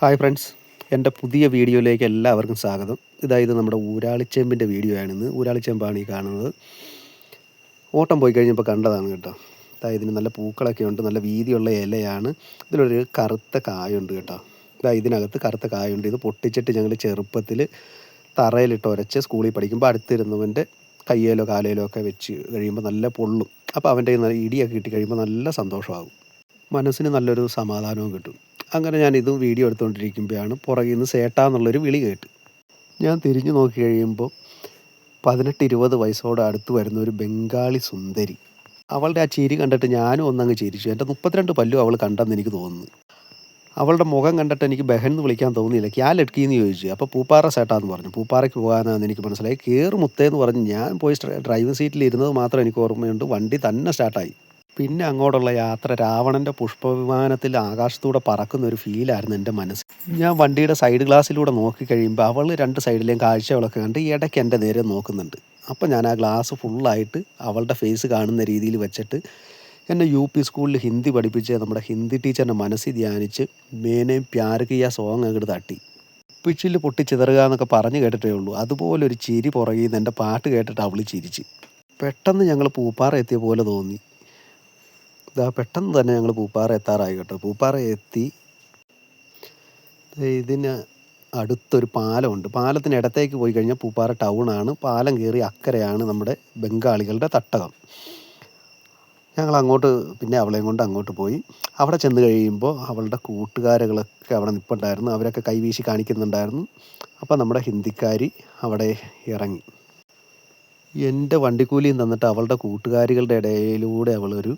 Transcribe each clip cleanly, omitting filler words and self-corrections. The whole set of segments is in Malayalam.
ഹായ് ഫ്രണ്ട്സ്, എൻ്റെ പുതിയ വീഡിയോയിലേക്ക് എല്ലാവർക്കും സ്വാഗതം. ഇത് നമ്മുടെ ഊരാളിച്ചേമ്പിൻ്റെ വീഡിയോ ആണിന്ന്. ഊരാളിച്ചേമ്പാണ് ഈ കാണുന്നത്. ഓട്ടം പോയി കഴിഞ്ഞപ്പോൾ കണ്ടതാണ് കേട്ടോ. ഇതിന് നല്ല പൂക്കളൊക്കെ ഉണ്ട്, നല്ല വീതിയുള്ള ഇലയാണ്. ഇതിലൊരു കറുത്ത കായുണ്ട് കേട്ടോ. ഇതിനകത്ത് കറുത്ത കായുണ്ട്. ഇത് പൊട്ടിച്ചിട്ട് ഞങ്ങൾ ചെറുപ്പത്തിൽ തറയിലിട്ട് ഉരച്ച് സ്കൂളിൽ പഠിക്കുമ്പോൾ അടുത്തിരുന്നവൻ്റെ കയ്യിലോ കാലയിലോ ഒക്കെ വെച്ച് കഴിയുമ്പോൾ നല്ല പൊള്ളും. അപ്പോൾ അവൻ്റെ നല്ല ഇടിയൊക്കെ കിട്ടി കഴിയുമ്പോൾ നല്ല സന്തോഷമാകും, മനസ്സിന് നല്ലൊരു സമാധാനവും കിട്ടും. അങ്ങനെ ഞാൻ ഇതും വീഡിയോ എടുത്തുകൊണ്ടിരിക്കുമ്പോഴാണ് പുറകിൽ നിന്ന് സേട്ടാ എന്നുള്ളൊരു വിളി കേട്ട്. ഞാൻ തിരിഞ്ഞു നോക്കി കഴിയുമ്പോൾ 18-20 വയസ്സോട് അടുത്ത് വരുന്ന ഒരു ബംഗാളി സുന്ദരി. അവളുടെ ആ ചിരി കണ്ടിട്ട് ഞാനും ഒന്നങ്ങ് ചിരിച്ചു. എൻ്റെ 32 പല്ലും അവൾ കണ്ടെന്ന് എനിക്ക് തോന്നുന്നു. അവളുടെ മുഖം കണ്ടിട്ട് എനിക്ക് ബഹൻ എന്ന് വിളിക്കാൻ തോന്നിയില്ല. ക്യാ ലഡ്കീന്ന് ചോദിച്ചു. അപ്പോൾ പൂപ്പാറ സേട്ടാന്ന് പറഞ്ഞു. പൂപ്പാറയ്ക്ക് പോകാനാണെന്ന് എനിക്ക് മനസ്സിലായി. കയറ് മുത്തേന്ന് പറഞ്ഞ് ഞാൻ പോയി ഡ്രൈവിംഗ് സീറ്റിൽ ഇരുന്നത് മാത്രം എനിക്ക് ഓർമ്മയുണ്ട്. വണ്ടി തന്നെ സ്റ്റാർട്ടായി. പിന്നെ അങ്ങോട്ടുള്ള യാത്ര രാവണൻ്റെ പുഷ്പവിമാനത്തിൽ ആകാശത്തൂടെ പറക്കുന്ന ഒരു ഫീലായിരുന്നു എൻ്റെ മനസ്സിൽ. ഞാൻ വണ്ടിയുടെ സൈഡ് ഗ്ലാസ്സിലൂടെ നോക്കിക്കഴിയുമ്പോൾ അവൾ രണ്ട് സൈഡിലെയും കാഴ്ചകളൊക്കെ കണ്ട് ഇടയ്ക്ക് എൻ്റെ നേരെ നോക്കുന്നുണ്ട്. അപ്പം ഞാൻ ആ ഗ്ലാസ് ഫുള്ളായിട്ട് അവളുടെ ഫേസ് കാണുന്ന രീതിയിൽ വെച്ചിട്ട് എന്നെ UP സ്കൂളിൽ ഹിന്ദി പഠിപ്പിച്ച് നമ്മുടെ ഹിന്ദി ടീച്ചറിൻ്റെ മനസ്സിൽ ധ്യാനിച്ച് മേനേം പ്യാർ കിയ സോങ് അങ്ങോട്ട് തട്ടി. പിച്ചിൽ പൊട്ടിച്ചിതറുക എന്നൊക്കെ പറഞ്ഞു കേട്ടിട്ടേ ഉള്ളൂ. അതുപോലെ ഒരു ചിരി പുറകിൽ നിന്ന് എൻ്റെ പാട്ട് കേട്ടിട്ട് അവൾ ചിരിച്ച്. പെട്ടെന്ന് ഞങ്ങൾ പൂപ്പാറ എത്തിയ പോലെ തോന്നി. പെട്ടെന്ന് തന്നെ ഞങ്ങൾ പൂപ്പാറ എത്താറായി കേട്ടോ. പൂപ്പാറ എത്തി. ഇതിന് അടുത്തൊരു പാലമുണ്ട്. പാലത്തിന് ഇടത്തേക്ക് പോയി കഴിഞ്ഞാൽ പൂപ്പാറ ടൗണാണ്. പാലം കയറി അക്കരെയാണ് നമ്മുടെ ബംഗാളികളുടെ തട്ടകം. ഞങ്ങൾ അങ്ങോട്ട് പിന്നെ അവളെയും കൊണ്ട് അങ്ങോട്ട് പോയി. അവിടെ ചെന്ന് കഴിയുമ്പോൾ അവളുടെ കൂട്ടുകാരികളൊക്കെ അവിടെ നിൽപ്പുണ്ടായിരുന്നു. അവരൊക്കെ കൈവീശി കാണിക്കുന്നുണ്ടായിരുന്നു. അപ്പോൾ നമ്മുടെ ഹിന്ദിക്കാരി അവിടെ ഇറങ്ങി. എൻ്റെ വണ്ടിക്കൂലിയും തന്നിട്ട് അവളുടെ കൂട്ടുകാരികളുടെ ഇടയിലൂടെ അവളൊരു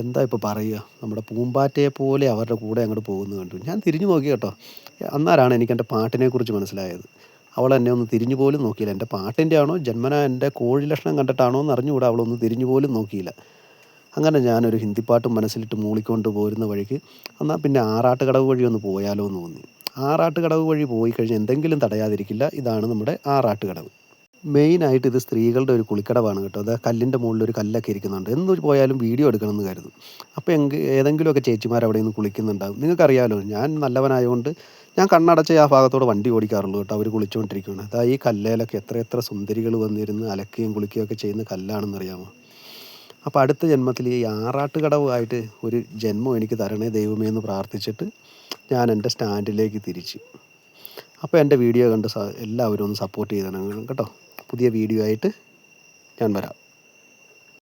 എന്താ ഇപ്പോൾ പറയുക, നമ്മുടെ പൂമ്പാറ്റയെ പോലെ അവരുടെ കൂടെ അങ്ങോട്ട് പോകുന്നത് കണ്ടു. ഞാൻ തിരിഞ്ഞു നോക്കി കേട്ടോ. അന്നേരമാണ് എനിക്ക് എൻ്റെ പാട്ടിനെക്കുറിച്ച് മനസ്സിലായത്. അവൾ എന്നെ ഒന്ന് തിരിഞ്ഞു പോലും നോക്കിയില്ല. എൻ്റെ പാട്ടിൻ്റെ ആണോ ജന്മന എൻ്റെ കോഴി ലക്ഷണം കണ്ടിട്ടാണോ എന്ന് അറിഞ്ഞുകൂടെ, അവളൊന്ന് തിരിഞ്ഞു പോലും നോക്കിയില്ല. അങ്ങനെ ഞാനൊരു ഹിന്ദിപ്പാട്ടും മനസ്സിലിട്ട് മൂളിക്കൊണ്ട് പോരുന്ന വഴിക്ക് എന്നാൽ പിന്നെ ആറാട്ടുകടവ് വഴി ഒന്ന് പോയാലോ എന്ന് തോന്നി. ആറാട്ടുകടവ് വഴി പോയി കഴിഞ്ഞാൽ എന്തെങ്കിലും തടയാതിരിക്കില്ല. ഇതാണ് നമ്മുടെ ആറാട്ടുകടവ്. മെയിനായിട്ട് ഇത് സ്ത്രീകളുടെ ഒരു കുളിക്കടവാണ് കേട്ടോ. അത് കല്ലിൻ്റെ മുകളിൽ ഒരു കല്ലൊക്കെ ഇരിക്കുന്നുണ്ട്. എന്ന് പോയാലും വീഡിയോ എടുക്കണമെന്ന് കരുതും. അപ്പോൾ ഏതെങ്കിലുമൊക്കെ ചേച്ചിമാർ അവിടെ നിന്ന് കുളിക്കുന്നുണ്ടാകും. നിങ്ങൾക്കറിയാമല്ലോ, ഞാൻ നല്ലവനായതുകൊണ്ട് ഞാൻ കണ്ണടച്ച് ആ ഭാഗത്തോടെ വണ്ടി ഓടിക്കാറുള്ളൂ കേട്ടോ. അവർ കുളിച്ചുകൊണ്ടിരിക്കുകയാണ്. ഈ കല്ലേലൊക്കെ എത്ര സുന്ദരികൾ വന്നിരുന്ന് അലക്കുകയും കുളിക്കുകയൊക്കെ ചെയ്യുന്ന കല്ലാണെന്നറിയാമോ. അപ്പോൾ അടുത്ത ജന്മത്തിൽ ഈ ആറാട്ടുകടവുമായിട്ട് ഒരു ജന്മം എനിക്ക് തരണേ ദൈവമേ എന്ന് പ്രാർത്ഥിച്ചിട്ട് ഞാൻ എൻ്റെ സ്റ്റാൻഡിലേക്ക് തിരിച്ചു. അപ്പോൾ എൻ്റെ വീഡിയോ കണ്ട് എല്ലാവരും ഒന്ന് സപ്പോർട്ട് ചെയ്തണം കേട്ടോ. പുതിയ വീഡിയോ ആയിട്ട് ഞാൻ വരാം.